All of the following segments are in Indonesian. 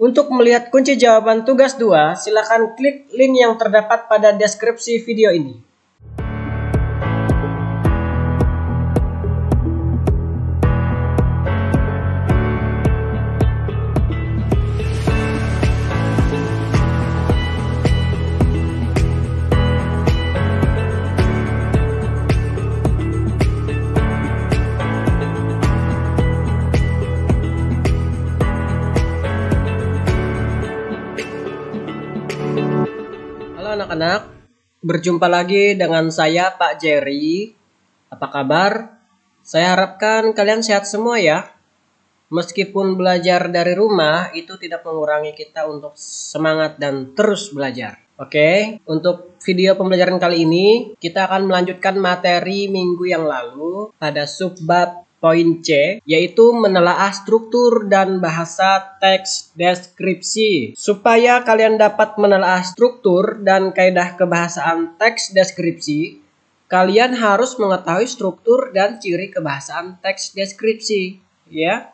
Untuk melihat kunci jawaban tugas 2, silakan klik link yang terdapat pada deskripsi video ini. Halo anak-anak, berjumpa lagi dengan saya Pak Jerry. Apa kabar? Saya harapkan kalian sehat semua ya. Meskipun belajar dari rumah itu tidak mengurangi kita untuk semangat dan terus belajar. Oke, untuk video pembelajaran kali ini kita akan melanjutkan materi minggu yang lalu pada subbab poin C, yaitu menelaah struktur dan bahasa teks deskripsi. Supaya kalian dapat menelaah struktur dan kaidah kebahasaan teks deskripsi, kalian harus mengetahui struktur dan ciri kebahasaan teks deskripsi, ya.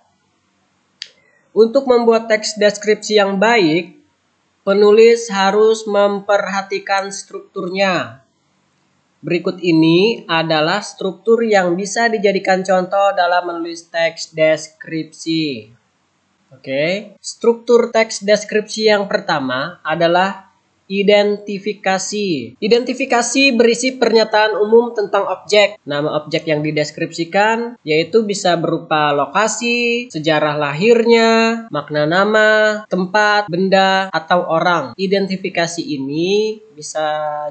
Untuk membuat teks deskripsi yang baik, penulis harus memperhatikan strukturnya. Berikut ini adalah struktur yang bisa dijadikan contoh dalam menulis teks deskripsi. Oke, struktur teks deskripsi yang pertama adalah identifikasi. Identifikasi berisi pernyataan umum tentang objek. Nama objek yang dideskripsikan yaitu bisa berupa lokasi, sejarah lahirnya, makna nama, tempat, benda, atau orang. Identifikasi ini bisa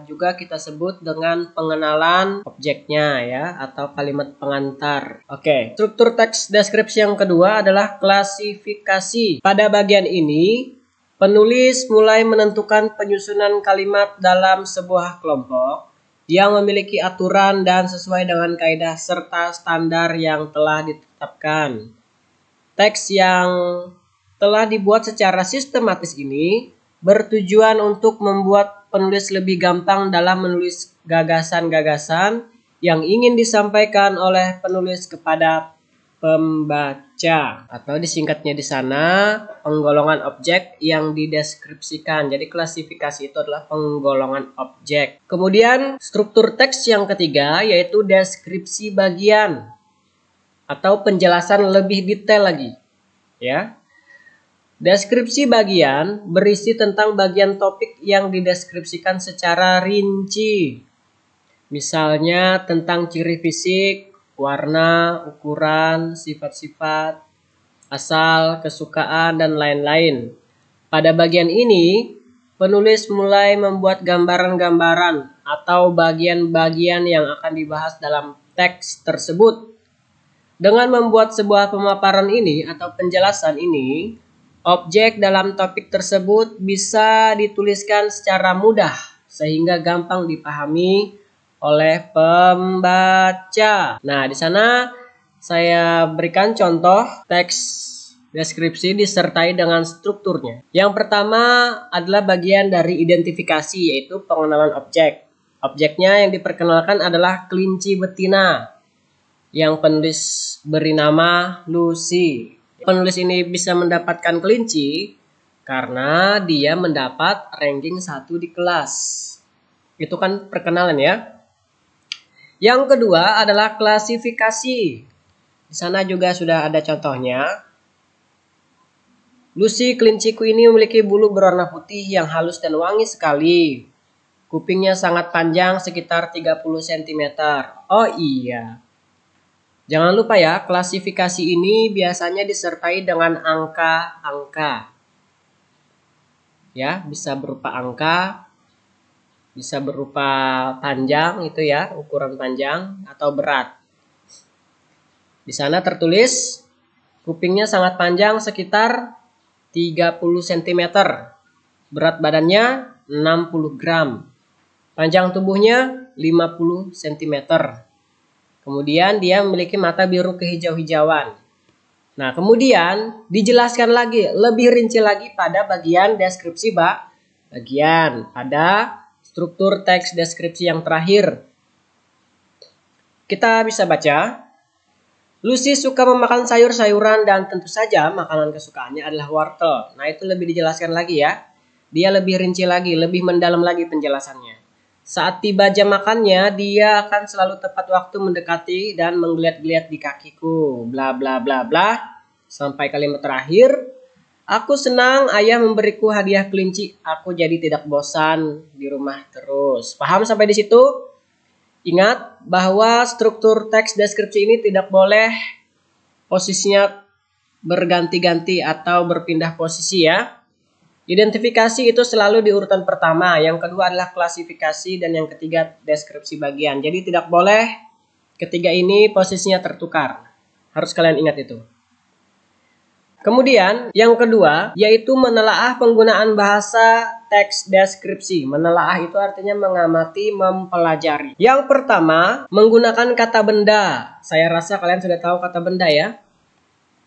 juga kita sebut dengan pengenalan objeknya ya, atau kalimat pengantar. Oke, struktur teks deskripsi yang kedua adalah klasifikasi. Pada bagian ini penulis mulai menentukan penyusunan kalimat dalam sebuah kelompok yang memiliki aturan dan sesuai dengan kaidah serta standar yang telah ditetapkan. Teks yang telah dibuat secara sistematis ini bertujuan untuk membuat penulis lebih gampang dalam menulis gagasan-gagasan yang ingin disampaikan oleh penulis kepada pembaca, atau disingkatnya di sana penggolongan objek yang dideskripsikan. Jadi klasifikasi itu adalah penggolongan objek. Kemudian struktur teks yang ketiga yaitu deskripsi bagian atau penjelasan lebih detail lagi, ya. Deskripsi bagian berisi tentang bagian topik yang dideskripsikan secara rinci. Misalnya tentang ciri fisik, warna, ukuran, sifat-sifat, asal, kesukaan, dan lain-lain. Pada bagian ini, penulis mulai membuat gambaran-gambaran atau bagian-bagian yang akan dibahas dalam teks tersebut. Dengan membuat sebuah pemaparan ini atau penjelasan ini, objek dalam topik tersebut bisa dituliskan secara mudah sehingga gampang dipahami oleh pembaca. Nah, di sana saya berikan contoh teks deskripsi disertai dengan strukturnya. Yang pertama adalah bagian dari identifikasi, yaitu pengenalan objek. Objeknya yang diperkenalkan adalah kelinci betina yang penulis beri nama Lucy. Penulis ini bisa mendapatkan kelinci karena dia mendapat ranking 1 di kelas. Itu kan perkenalan ya. Yang kedua adalah klasifikasi. Di sana juga sudah ada contohnya. Lucy kelinciku ini memiliki bulu berwarna putih yang halus dan wangi sekali. Kupingnya sangat panjang sekitar 30 cm. Oh iya. Jangan lupa ya, klasifikasi ini biasanya disertai dengan angka-angka. Ya, bisa berupa angka, bisa berupa panjang itu ya, ukuran panjang atau berat. Di sana tertulis kupingnya sangat panjang sekitar 30 cm. Berat badannya 60 gram. Panjang tubuhnya 50 cm. Kemudian dia memiliki mata biru kehijau-hijauan. Nah, kemudian dijelaskan lagi, lebih rinci lagi pada bagian deskripsi bagian pada struktur teks deskripsi yang terakhir. Kita bisa baca. Lucy suka memakan sayur-sayuran dan tentu saja makanan kesukaannya adalah wortel. Nah, itu lebih dijelaskan lagi ya. Dia lebih rinci lagi, lebih mendalam lagi penjelasannya. Saat tiba jam makannya, dia akan selalu tepat waktu mendekati dan menggeliat-geliat di kakiku. Bla bla bla bla. Sampai kalimat terakhir, aku senang ayah memberiku hadiah kelinci. Aku jadi tidak bosan di rumah terus. Paham sampai di situ? Ingat bahwa struktur teks deskripsi ini tidak boleh posisinya berganti-ganti atau berpindah posisi ya. Identifikasi itu selalu di urutan pertama, yang kedua adalah klasifikasi, dan yang ketiga deskripsi bagian. Jadi tidak boleh ketiga ini posisinya tertukar. Harus kalian ingat itu. Kemudian yang kedua yaitu menelaah penggunaan bahasa teks deskripsi. Menelaah itu artinya mengamati, mempelajari. Yang pertama, menggunakan kata benda. Saya rasa kalian sudah tahu kata benda ya.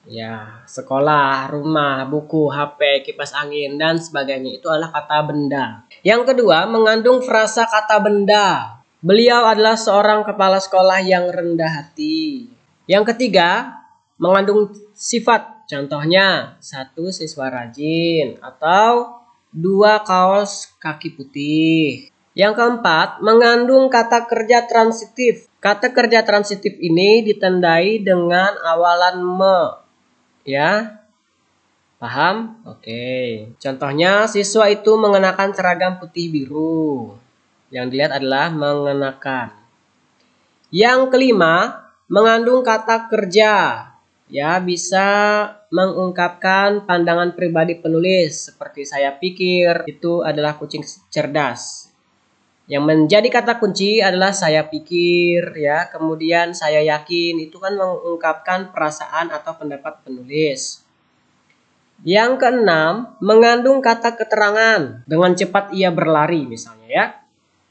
Ya, sekolah, rumah, buku, HP, kipas angin, dan sebagainya. Itu adalah kata benda. Yang kedua, mengandung frasa kata benda. Beliau adalah seorang kepala sekolah yang rendah hati. Yang ketiga, mengandung sifat. Contohnya, 1 siswa rajin atau 2 kaos kaki putih. Yang keempat, mengandung kata kerja transitif. Kata kerja transitif ini ditandai dengan awalan me. Ya, paham? Oke. Contohnya, siswa itu mengenakan seragam putih biru. Yang dilihat adalah mengenakan. Yang kelima, mengandung kata kerja. Ya, bisa mengungkapkan pandangan pribadi penulis. Seperti saya pikir itu adalah kucing cerdas. Yang menjadi kata kunci adalah saya pikir ya, kemudian saya yakin, itu kan mengungkapkan perasaan atau pendapat penulis. Yang keenam, mengandung kata keterangan. Dengan cepat ia berlari misalnya ya.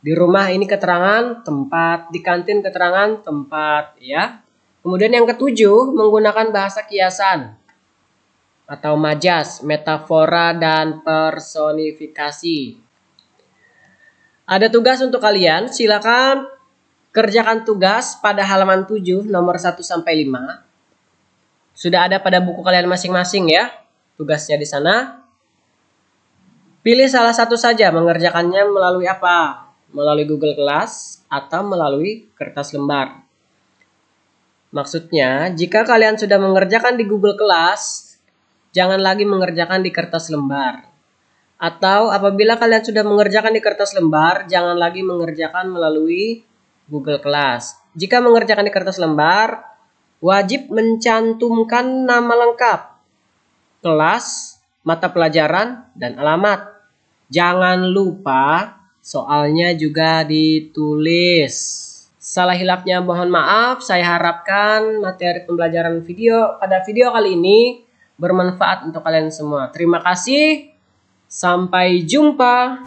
Di rumah ini keterangan tempat, di kantin keterangan tempat ya. Kemudian yang ketujuh, menggunakan bahasa kiasan atau majas, metafora, dan personifikasi. Ada tugas untuk kalian, silakan kerjakan tugas pada halaman 7 nomor 1 sampai 5. Sudah ada pada buku kalian masing-masing ya, tugasnya di sana. Pilih salah satu saja, mengerjakannya melalui apa? Melalui Google Class atau melalui kertas lembar. Maksudnya, jika kalian sudah mengerjakan di Google Class, jangan lagi mengerjakan di kertas lembar. Atau apabila kalian sudah mengerjakan di kertas lembar, jangan lagi mengerjakan melalui Google Class. Jika mengerjakan di kertas lembar, wajib mencantumkan nama lengkap, kelas, mata pelajaran, dan alamat. Jangan lupa soalnya juga ditulis. Salah hilapnya mohon maaf. Saya harapkan materi pembelajaran pada video kali ini bermanfaat untuk kalian semua. Terima kasih. Sampai jumpa.